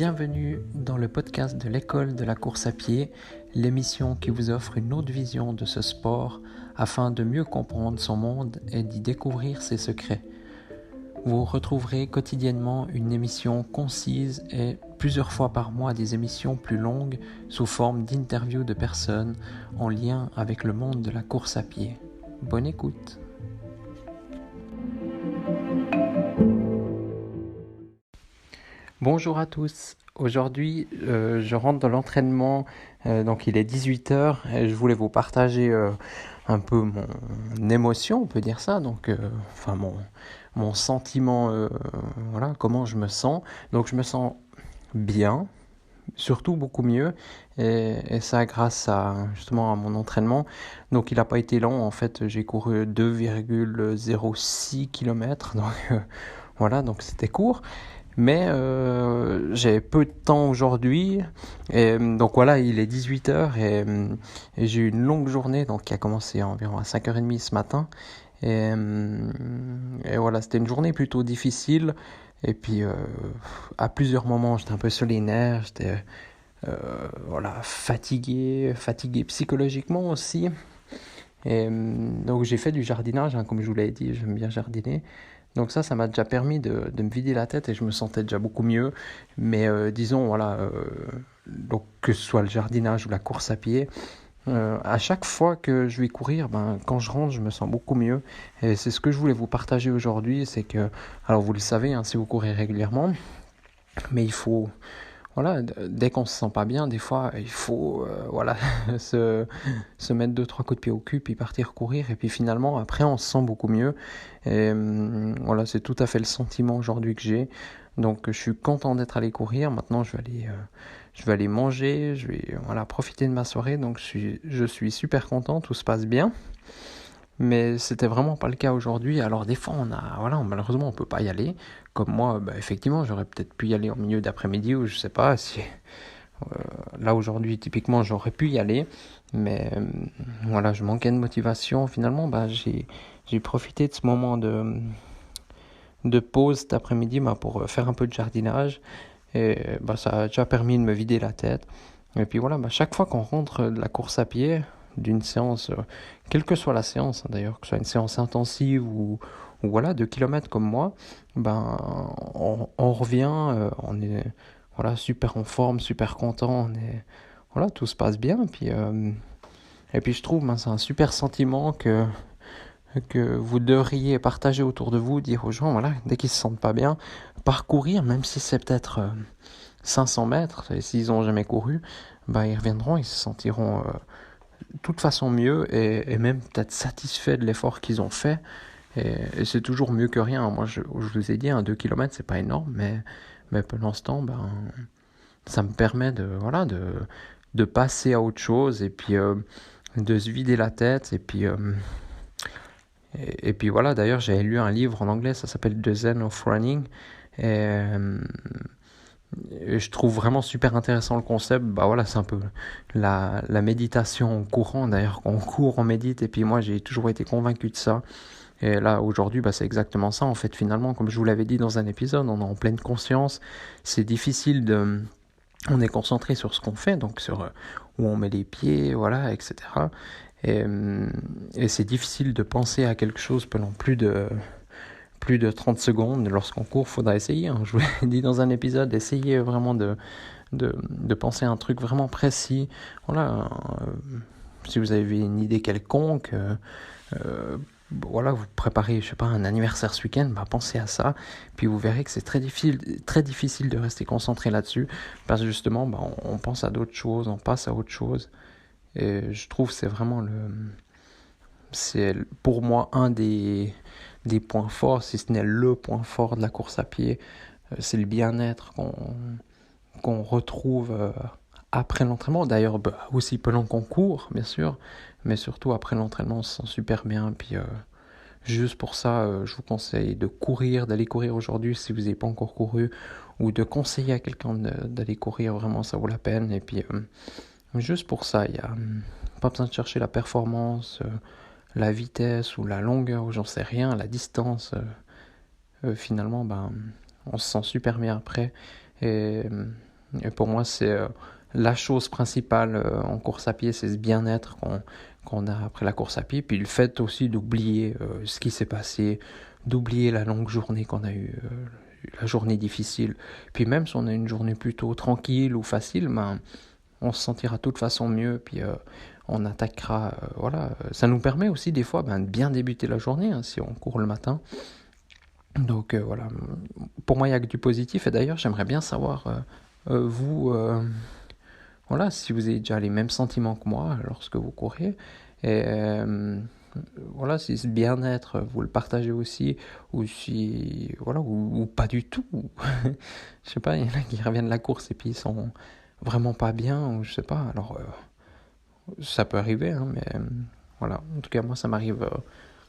Bienvenue dans le podcast de l'école de la course à pied, l'émission qui vous offre une autre vision de ce sport afin de mieux comprendre son monde et d'y découvrir ses secrets. Vous retrouverez quotidiennement une émission concise et plusieurs fois par mois des émissions plus longues sous forme d'interviews de personnes en lien avec le monde de la course à pied. Bonne écoute! Bonjour à tous, aujourd'hui je rentre dans l'entraînement, donc il est 18h et je voulais vous partager un peu mon émotion, on peut dire ça, donc mon sentiment, voilà, comment je me sens. Donc je me sens bien, surtout beaucoup mieux, et ça grâce justement à mon entraînement. Donc il n'a pas été long, en fait j'ai couru 2,06 km, donc voilà, donc c'était court. Mais j'ai peu de temps aujourd'hui, et donc voilà, il est 18h et j'ai eu une longue journée donc qui a commencé environ à 5h30 ce matin. Et voilà, c'était une journée plutôt difficile. Et puis à plusieurs moments, j'étais un peu sur les nerfs, j'étais fatigué psychologiquement aussi. Et donc j'ai fait du jardinage, comme je vous l'ai dit, j'aime bien jardiner. Donc ça m'a déjà permis de me vider la tête et je me sentais déjà beaucoup mieux. Mais disons, voilà, donc que ce soit le jardinage ou la course à pied, à chaque fois que je vais courir, quand je rentre, je me sens beaucoup mieux. Et c'est ce que je voulais vous partager aujourd'hui, c'est que, alors vous le savez, si vous courez régulièrement, mais il faut... Voilà, dès qu'on se sent pas bien, des fois, il faut se mettre 2-3 coups de pied au cul, puis partir courir, et puis finalement, après, on se sent beaucoup mieux. Et voilà, c'est tout à fait le sentiment aujourd'hui que j'ai. Donc, je suis content d'être allé courir. Maintenant, je vais aller manger, je vais profiter de ma soirée. Donc, je suis super content, tout se passe bien. Mais c'était vraiment pas le cas aujourd'hui. Alors des fois, malheureusement, on peut pas y aller. Comme moi, effectivement, j'aurais peut-être pu y aller en milieu d'après-midi ou je sais pas si là aujourd'hui, typiquement, j'aurais pu y aller. Mais voilà, je manquais de motivation. Finalement, j'ai profité de ce moment de pause cet après-midi pour faire un peu de jardinage. Et ça a déjà permis de me vider la tête. Et puis voilà, chaque fois qu'on rentre de la course à pied, d'une séance, quelle que soit la séance, d'ailleurs, que ce soit une séance intensive ou 2 kilomètres comme moi, on revient, on est super en forme, super content, tout se passe bien. Et puis je trouve, c'est un super sentiment que vous devriez partager autour de vous, dire aux gens, dès qu'ils se sentent pas bien, parcourir, même si c'est peut-être 500 mètres, et s'ils n'ont jamais couru, ils reviendront, ils se sentiront de toute façon mieux et même peut-être satisfaits de l'effort qu'ils ont fait. Et c'est toujours mieux que rien. Moi, je vous ai dit, 2 km, c'est pas énorme, mais pendant ce temps, ça me permet de passer à autre chose et puis de se vider la tête. Et puis voilà, d'ailleurs, j'avais lu un livre en anglais, ça s'appelle The Zen of Running. Et je trouve vraiment super intéressant le concept. C'est un peu la méditation en courant. D'ailleurs, quand on court, on médite. Et puis moi, j'ai toujours été convaincu de ça. Et là, aujourd'hui, c'est exactement ça. En fait, finalement, comme je vous l'avais dit dans un épisode, on est en pleine conscience. C'est difficile on est concentré sur ce qu'on fait, donc sur où on met les pieds, etc. Et c'est difficile de penser à quelque chose pendant plus de 30 secondes. Lorsqu'on court, il faudra essayer. Je vous l'ai dit dans un épisode, essayez vraiment de penser à un truc vraiment précis. Si vous avez une idée quelconque, vous préparez, un anniversaire ce week-end, pensez à ça. Puis vous verrez que c'est très difficile de rester concentré là-dessus, parce que justement, on pense à d'autres choses, on passe à autre chose. Et je trouve que c'est pour moi un des points forts, si ce n'est le point fort de la course à pied. C'est le bien-être qu'on retrouve après l'entraînement. D'ailleurs, aussi pendant qu'on court, bien sûr, mais surtout après l'entraînement, on se sent super bien. Puis juste pour ça, je vous conseille d'aller courir aujourd'hui si vous n'avez pas encore couru, ou de conseiller à quelqu'un d'aller courir, vraiment ça vaut la peine. Et puis juste pour ça, il n'y a pas besoin de chercher la performance, la vitesse ou la longueur, ou j'en sais rien, la distance. Finalement, on se sent super bien après. Et Et pour moi, c'est la chose principale en course à pied, c'est ce bien-être qu'on a après la course à pied. Puis le fait aussi d'oublier ce qui s'est passé, d'oublier la longue journée qu'on a eue, la journée difficile. Puis même si on a une journée plutôt tranquille ou facile, ben, on se sentira de toute façon mieux. Puis on attaquera. Voilà. Ça nous permet aussi des fois de bien débuter la journée si on court le matin. Donc voilà. Pour moi, il n'y a que du positif. Et d'ailleurs, j'aimerais bien savoir, vous, voilà, si vous avez déjà les mêmes sentiments que moi lorsque vous courez. Et voilà, si ce bien-être, vous le partagez aussi, ou si, voilà, ou pas du tout. Je sais pas, il y en a qui reviennent de la course et puis ils sont vraiment pas bien, ou je sais pas. Alors, ça peut arriver, mais voilà. En tout cas, moi, ça m'arrive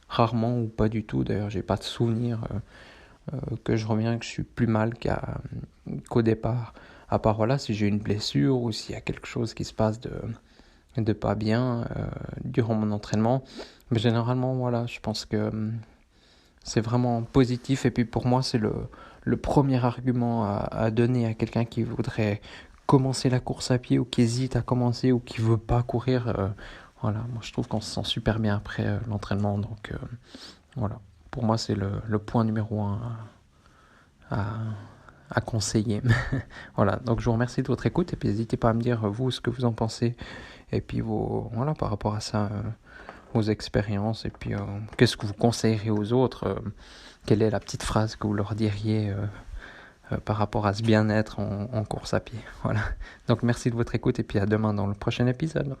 rarement ou pas du tout. D'ailleurs, j'ai pas de souvenir que je reviens, que je suis plus mal qu'au départ. À part, voilà, si j'ai une blessure ou s'il y a quelque chose qui se passe de pas bien durant mon entraînement. Mais généralement, voilà, je pense que c'est vraiment positif. Et puis pour moi, c'est le premier argument à donner à quelqu'un qui voudrait commencer la course à pied ou qui hésite à commencer ou qui veut pas courir. Voilà, moi je trouve qu'on se sent super bien après l'entraînement. Donc voilà, pour moi c'est le point numéro un à, à conseiller. Voilà, donc je vous remercie de votre écoute et puis n'hésitez pas à me dire vous ce que vous en pensez et puis voilà, par rapport à ça, vos expériences et puis qu'est-ce que vous conseillerez aux autres, quelle est la petite phrase que vous leur diriez par rapport à ce bien-être en course à pied. Voilà, donc merci de votre écoute et puis à demain dans le prochain épisode.